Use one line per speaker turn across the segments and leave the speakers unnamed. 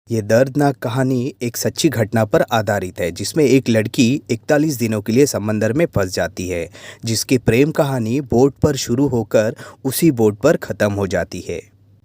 ये दर्दनाक कहानी एक सच्ची घटना पर आधारित है जिसमें एक लड़की 41 दिनों के लिए समंदर में फंस जाती है। जिसकी प्रेम कहानी बोट पर शुरू होकर उसी बोट पर ख़त्म हो जाती है।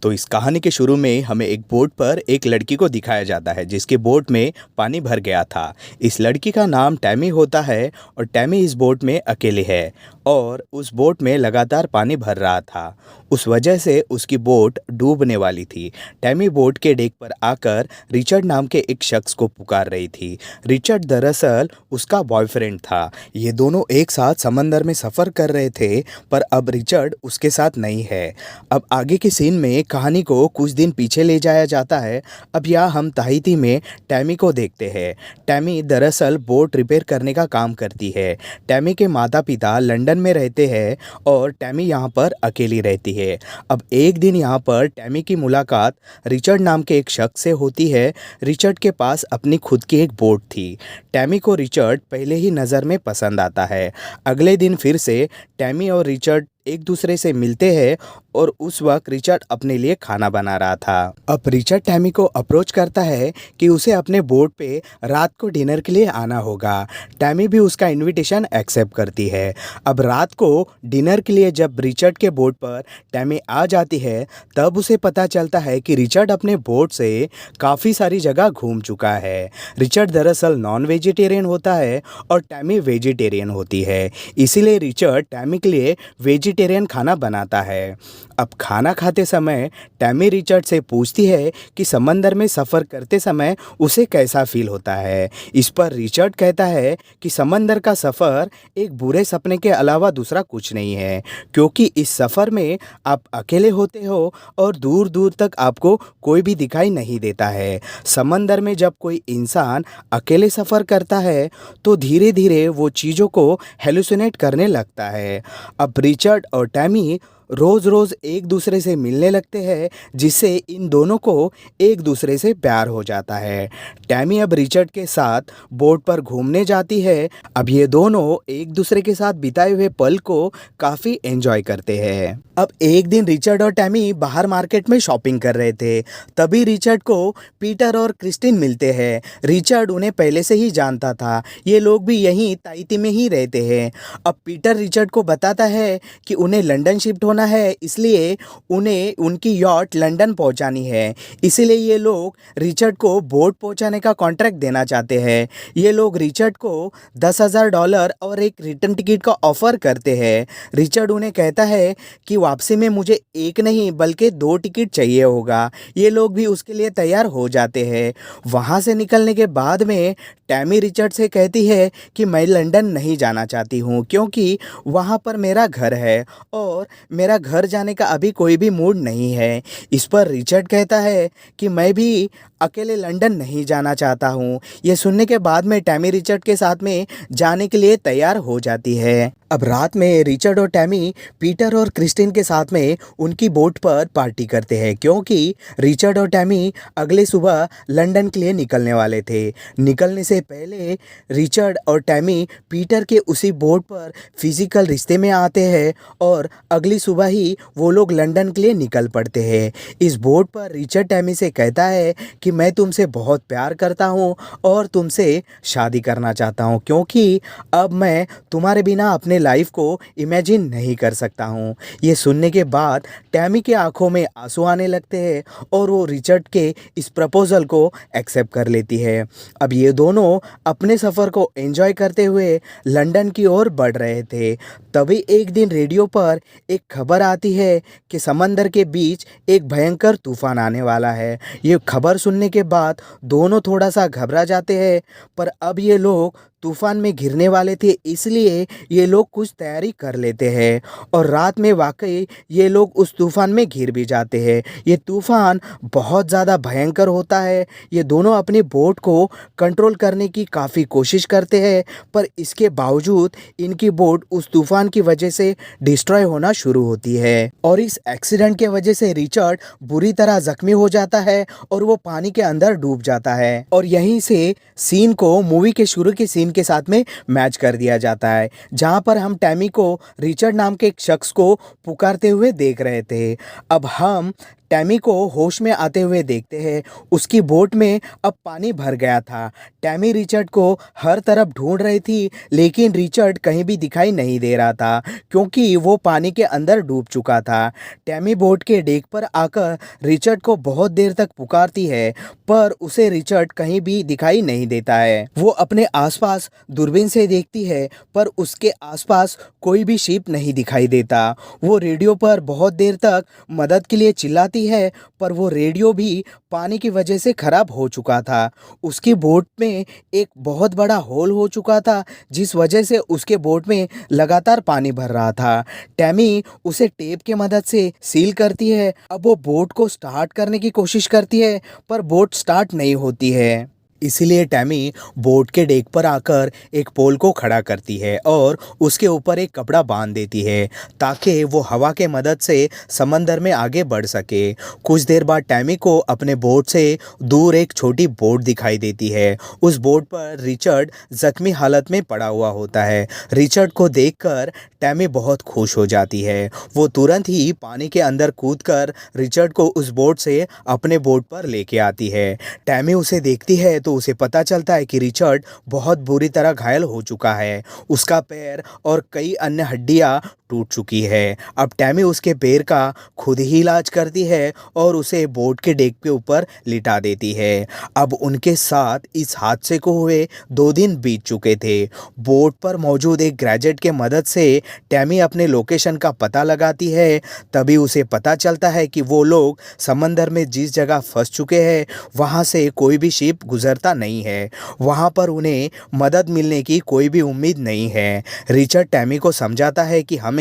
तो इस कहानी के शुरू में हमें एक बोट पर एक लड़की को दिखाया जाता है जिसके बोट में पानी भर गया था। इस लड़की का नाम टैमी होता है और टैमी इस बोट में अकेले है और उस बोट में लगातार पानी भर रहा था। उस वजह से उसकी बोट डूबने वाली थी। टैमी बोट के डेक पर आकर रिचर्ड नाम के एक शख्स को पुकार रही थी। रिचर्ड दरअसल उसका बॉयफ्रेंड था। ये दोनों एक साथ समंदर में सफ़र कर रहे थे, पर अब रिचर्ड उसके साथ नहीं है। अब आगे के सीन में कहानी को कुछ दिन पीछे ले जाया जाता है। अब यहाँ हम ताहिती में टैमी को देखते हैं। टैमी दरअसल बोट रिपेयर करने का काम करती है। टैमी के माता पिता लंदन में रहते हैं और टैमी यहाँ पर अकेली रहती है। अब एक दिन यहाँ पर टैमी की मुलाकात रिचर्ड नाम के एक शख्स से होती है। रिचर्ड के पास अपनी खुद की एक बोट थी। टैमी को रिचर्ड पहले ही नज़र में पसंद आता है। अगले दिन फिर से टैमी और रिचर्ड एक दूसरे से मिलते हैं और उस वक्त रिचर्ड अपने लिए खाना बना रहा था। अब रिचर्ड टैमी को अप्रोच करता है कि उसे अपने बोट पे रात को डिनर के लिए आना होगा। टैमी भी उसका इनविटेशन एक्सेप्ट करती है। अब रात को डिनर के लिए जब रिचर्ड के बोट पर टैमी आ जाती है तब उसे पता चलता है कि रिचर्ड अपने बोट से काफ़ी सारी जगह घूम चुका है। रिचर्ड दरअसल नॉन वेजिटेरियन होता है और टैमी वेजिटेरियन होती है, इसीलिए रिचर्ड टैमी के लिए वेजिटेरियन खाना बनाता है। अब खाना खाते समय टैमी रिचर्ड से पूछती है कि समंदर में सफ़र करते समय उसे कैसा फील होता है। इस पर रिचर्ड कहता है कि समंदर का सफ़र एक बुरे सपने के अलावा दूसरा कुछ नहीं है, क्योंकि इस सफ़र में आप अकेले होते हो और दूर दूर तक आपको कोई भी दिखाई नहीं देता है। समंदर में जब कोई इंसान अकेले सफ़र करता है तो धीरे धीरे वो चीज़ों को हेलुसिनेट करने लगता है। अब रिचर्ड और टैमी रोज़ रोज़ एक दूसरे से मिलने लगते हैं, जिससे इन दोनों को एक दूसरे से प्यार हो जाता है। टैमी अब रिचर्ड के साथ बोट पर घूमने जाती है। अब ये दोनों एक दूसरे के साथ बिताए हुए पल को काफ़ी एंजॉय करते हैं। अब एक दिन रिचर्ड और टैमी बाहर मार्केट में शॉपिंग कर रहे थे। तभी रिचर्ड को पीटर और क्रिस्टिन मिलते हैं। रिचर्ड उन्हें पहले से ही जानता था, ये लोग भी यहीं ताहिती में ही रहते हैं। अब पीटर रिचर्ड को बताता है कि उन्हें लंदन शिफ्ट होना है, इसलिए उन्हें उनकी यॉट लंदन पहुंचानी है। इसीलिए ये लोग रिचर्ड को बोट पहुंचाने का कॉन्ट्रैक्ट देना चाहते हैं। ये लोग रिचर्ड को $10,000 और एक रिटर्न टिकट का ऑफ़र करते हैं। रिचर्ड उन्हें कहता है कि वापसी में मुझे एक नहीं बल्कि 2 टिकट चाहिए होगा। ये लोग भी उसके लिए तैयार हो जाते हैं। वहाँ से निकलने के बाद में टैमी रिचर्ड से कहती है कि मैं लंदन नहीं जाना चाहती हूँ, क्योंकि वहाँ पर मेरा घर है और मेरा घर जाने का अभी कोई भी मूड नहीं है। इस पर रिचर्ड कहता है कि मैं भी अकेले लंदन नहीं जाना चाहता हूँ। ये सुनने के बाद में टैमी रिचर्ड के साथ में जाने के लिए तैयार हो जाती है। अब रात में रिचर्ड और टैमी पीटर और क्रिस्टिन के साथ में उनकी बोट पर पार्टी करते हैं, क्योंकि रिचर्ड और टैमी अगले सुबह लंदन के लिए निकलने वाले थे। निकलने से पहले रिचर्ड और टैमी पीटर के उसी बोट पर फिजिकल रिश्ते में आते हैं और अगली सुबह ही वो लोग लंदन के लिए निकल पड़ते हैं। इस बोट पर रिचर्ड टैमी से कहता है कि मैं तुमसे बहुत प्यार करता हूँ और तुमसे शादी करना चाहता हूँ, क्योंकि अब मैं तुम्हारे बिना अपने लाइफ को इमेजिन नहीं कर सकता हूँ। ये सुनने के बाद टैमी के आंखों में आंसू आने लगते हैं और वो रिचर्ड के इस प्रपोजल को एक्सेप्ट कर लेती है। अब ये दोनों अपने सफ़र को एंजॉय करते हुए लंदन की ओर बढ़ रहे थे। तभी एक दिन रेडियो पर एक खबर आती है कि समंदर के बीच एक भयंकर तूफान आने वाला है। ये खबर सुनने के बाद दोनों थोड़ा सा घबरा जाते हैं, पर अब ये लोग तूफान में घिरने वाले थे, इसलिए ये लोग कुछ तैयारी कर लेते हैं और रात में वाकई ये लोग उस तूफान में घिर भी जाते हैं। ये तूफान बहुत ज़्यादा भयंकर होता है। ये दोनों अपनी बोट को कंट्रोल करने की काफ़ी कोशिश करते हैं, पर इसके बावजूद इनकी बोट उस तूफान की वजह से डिस्ट्रॉय होना शुरू होती है और इस एक्सीडेंट के वजह से रिचर्ड बुरी तरह जख्मी हो जाता है और वो पानी के अंदर डूब जाता है। और यहीं से सीन को मूवी के शुरू के सीन के साथ में मैच कर दिया जाता है, जहां पर हम टैमी को रिचर्ड नाम के एक शख्स को पुकारते हुए देख रहे थे। अब हम टैमी को होश में आते हुए देखते हैं। उसकी बोट में अब पानी भर गया था। टैमी रिचर्ड को हर तरफ ढूंढ रही थी, लेकिन रिचर्ड कहीं भी दिखाई नहीं दे रहा था क्योंकि वो पानी के अंदर डूब चुका था। टैमी बोट के डेक पर आकर रिचर्ड को बहुत देर तक पुकारती है, पर उसे रिचर्ड कहीं भी दिखाई नहीं देता है। वो अपने आसपास दूरबीन से देखती है, पर उसके आसपास कोई भी शिप नहीं दिखाई देता। वो रेडियो पर बहुत देर तक मदद के लिए चिल्लाती है, पर वो रेडियो भी पानी की वजह से खराब हो चुका था। उसकी बोट में एक बहुत बड़ा होल हो चुका था, जिस वजह से उसके बोट में लगातार पानी भर रहा था। टैमी उसे टेप की मदद से सील करती है। अब वो बोट को स्टार्ट करने की कोशिश करती है, पर बोट स्टार्ट नहीं होती है। इसीलिए टैमी बोट के डेक पर आकर एक पोल को खड़ा करती है और उसके ऊपर एक कपड़ा बांध देती है ताकि वो हवा के मदद से समंदर में आगे बढ़ सके। कुछ देर बाद टैमी को अपने बोट से दूर एक छोटी बोट दिखाई देती है। उस बोट पर रिचर्ड जख्मी हालत में पड़ा हुआ होता है। रिचर्ड को देखकर टैमी बहुत खुश हो जाती है। वो तुरंत ही पानी के अंदर कूदकर रिचर्ड को उस बोट से अपने बोट पर लेके आती है। टैमी उसे देखती है तो उसे पता चलता है कि रिचर्ड बहुत बुरी तरह घायल हो चुका है। उसका पैर और कई अन्य हड्डियां टूट चुकी है। अब टैमी उसके पैर का खुद ही इलाज करती है और उसे बोट के डेक के ऊपर लिटा देती है। अब उनके साथ इस हादसे को हुए 2 दिन बीत चुके थे। बोट पर मौजूद एक गैजेट के मदद से टैमी अपने लोकेशन का पता लगाती है। तभी उसे पता चलता है कि वो लोग समंदर में जिस जगह फंस चुके हैं वहाँ से कोई भी शिप गुजरता नहीं है। वहाँ पर उन्हें मदद मिलने की कोई भी उम्मीद नहीं है। रिचर्ड टैमी को समझाता है कि हमें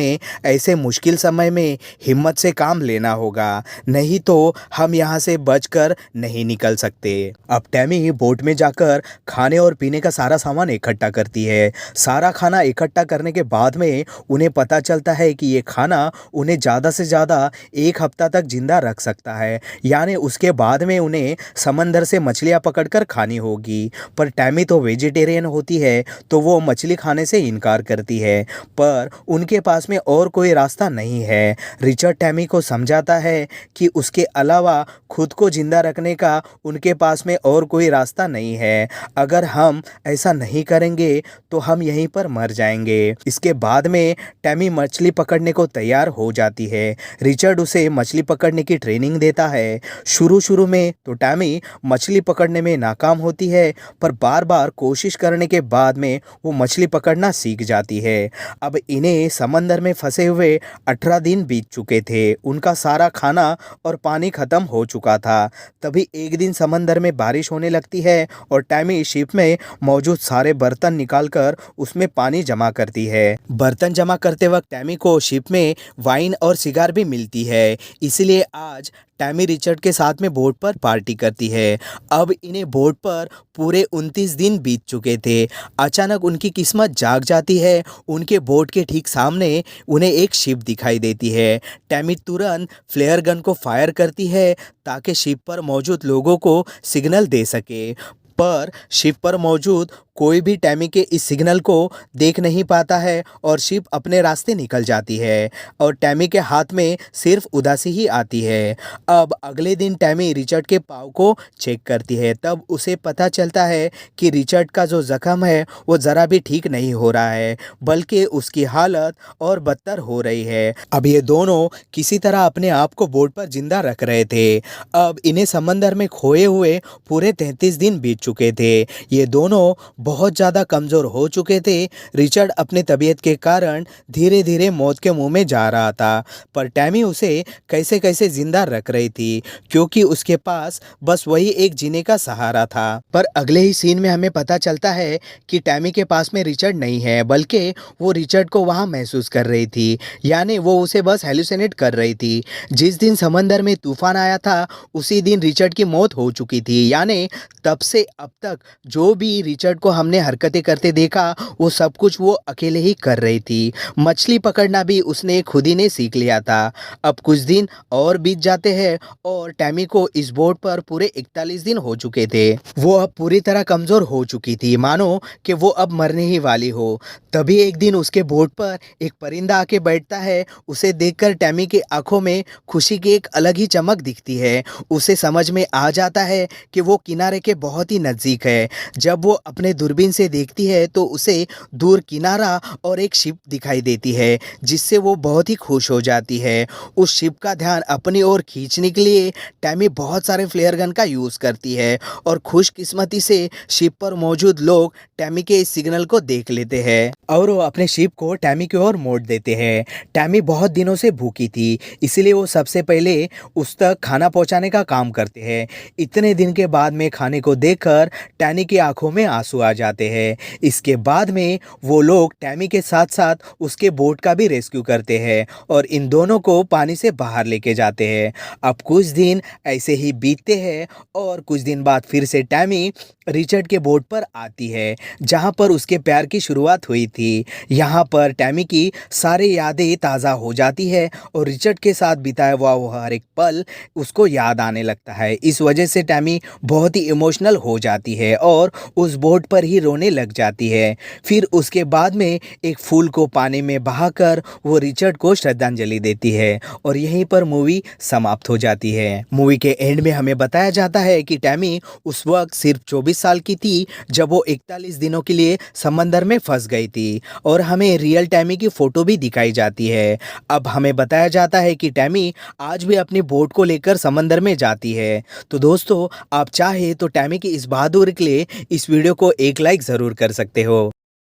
ऐसे मुश्किल समय में हिम्मत से काम लेना होगा, नहीं तो हम यहाँ से बचकर नहीं निकल सकते। अब टैमी बोट में जाकर खाने और पीने का सारा सामान इकट्ठा करती है। सारा खाना इकट्ठा करने के बाद में उन्हें पता चलता है कि ये खाना उन्हें ज़्यादा से ज़्यादा 1 हफ्ता तक जिंदा रख सकता है, यानी उसके बाद में उन्हें समंदर से मछलियाँ पकड़कर खानी होगी। पर टैमी तो वेजिटेरियन होती है, तो वो मछली खाने से इनकार करती है, पर उनके पास में और कोई रास्ता नहीं है। रिचर्ड टैमी को समझाता है कि उसके अलावा खुद को जिंदा रखने का उनके पास में और कोई रास्ता नहीं है। अगर हम ऐसा नहीं करेंगे तो हम यहीं पर मर जाएंगे। इसके बाद में टैमी मछली पकड़ने को तैयार हो जाती है। रिचर्ड उसे मछली पकड़ने की ट्रेनिंग देता है। शुरू में तो टैमी मछली पकड़ने में नाकाम होती है, पर बार बार कोशिश करने के बाद में वो मछली पकड़ना सीख जाती है। अब इन्हें समंदर में फंसे हुए 18 दिन बीत चुके थे। उनका सारा खाना और पानी खत्म हो चुका था। तभी एक दिन समंदर में बारिश होने लगती है और टैमी शिप में मौजूद सारे बर्तन निकालकर उसमें पानी जमा करती है। बर्तन जमा करते वक्त टैमी को शिप में वाइन और सिगार भी मिलती है, इसलिए आज टैमी रिचर्ड के साथ में बोट पर पार्टी करती है। अब इन्हें बोट पर पूरे 29 दिन बीत चुके थे। अचानक उनकी किस्मत जाग जाती है। उनके बोट के ठीक सामने उन्हें एक शिप दिखाई देती है। टैमी तुरंत फ्लेयर गन को फायर करती है ताकि शिप पर मौजूद लोगों को सिग्नल दे सके, पर शिप पर मौजूद कोई भी टैमी के इस सिग्नल को देख नहीं पाता है और शिप अपने रास्ते निकल जाती है और टैमी के हाथ में सिर्फ उदासी ही आती है। अब अगले दिन टैमी रिचर्ड के पाँव को चेक करती है। तब उसे पता चलता है कि रिचर्ड का जो जख्म है वो ज़रा भी ठीक नहीं हो रहा है, बल्कि उसकी हालत और बदतर हो रही है। अब ये दोनों किसी तरह अपने आप को बोट पर जिंदा रख रहे थे। अब इन्हें समंदर में खोए हुए पूरे 33 दिन बीत चुके थे। ये दोनों बहुत ज़्यादा कमज़ोर हो चुके थे। रिचर्ड अपने तबीयत के कारण धीरे धीरे मौत के मुंह में जा रहा था, पर टैमी उसे कैसे कैसे जिंदा रख रही थी क्योंकि उसके पास बस वही एक जीने का सहारा था। पर अगले ही सीन में हमें पता चलता है कि टैमी के पास में रिचर्ड नहीं है, बल्कि वो रिचर्ड को वहाँ महसूस कर रही थी, यानी वो उसे बस हेलुसिनेट कर रही थी। जिस दिन समंदर में तूफान आया था उसी दिन रिचर्ड की मौत हो चुकी थी, यानी तब से अब तक जो भी रिचर्ड को हमने हरकतें करते देखा वो सब कुछ वो अकेले ही कर रही थी। मछली पकड़ना भी उसने खुद ही ने सीख लिया था। अब कुछ दिन और बीत जाते हैं और टैमी को इस बोट पर पूरे 41 दिन हो चुके थे। वो अब पूरी तरह कमज़ोर हो चुकी थी, मानो कि वो अब मरने ही वाली हो। तभी एक दिन उसके बोट पर एक परिंदा आके बैठता है। उसे देखकर टैमी की आंखों में खुशी की एक अलग ही चमक दिखती है। उसे समझ में आ जाता है कि वो किनारे के बहुत ही नज़दीक है। जब वो अपने दूरबीन से देखती है तो उसे दूर किनारा और एक शिप दिखाई देती है, जिससे वो बहुत ही खुश हो जाती है। उस शिप का ध्यान अपनी ओर खींचने के लिए टैमी बहुत सारे फ्लेयर गन का यूज़ करती है और खुशकिस्मती से शिप पर मौजूद लोग टैमी के इस सिग्नल को देख लेते हैं और वो अपने शिप को टैमी की ओर मोड़ देते हैं। टैमी बहुत दिनों से भूखी थी, इसलिए वो सबसे पहले उस तक खाना पहुंचाने का काम करते हैं। इतने दिन के बाद में खाने को देखकर टैनी की आंखों में आंसू आ जाते हैं। इसके बाद में वो लोग टैमी के साथ साथ उसके बोट का भी रेस्क्यू करते हैं और इन दोनों को पानी से बाहर लेके जाते हैं। अब कुछ दिन ऐसे ही बीतते हैं और कुछ दिन बाद फिर से टैमी रिचर्ड के बोट पर आती है, जहां पर उसके प्यार की शुरुआत हुई थी। यहाँ पर टैमी की सारी यादें ताज़ा हो जाती है और रिचर्ड के साथ बिताया हुआ वो हर एक पल उसको याद आने लगता है। इस वजह से टैमी बहुत ही इमोशनल हो जाती है और उस बोट पर ही रोने लग जाती है। फिर उसके बाद में एक फूल को पानी में बहाकर वो रिचर्ड को श्रद्धांजलि देती है और यहीं पर मूवी समाप्त हो जाती है। मूवी के एंड में हमें बताया जाता है कि टैमी उस वक्त सिर्फ 24 साल की थी जब वो 41 दिनों के लिए समंदर में फंस गई थी और हमें रियल टैमी की फोटो भी दिखाई जाती है। अब हमें बताया जाता है कि टैमी आज भी अपनी बोट को लेकर समंदर में जाती है। तो दोस्तों, आप चाहे तो टैमी की इस बहादुरी के लिए इस वीडियो को एक लाइक ज़रूर कर सकते हो।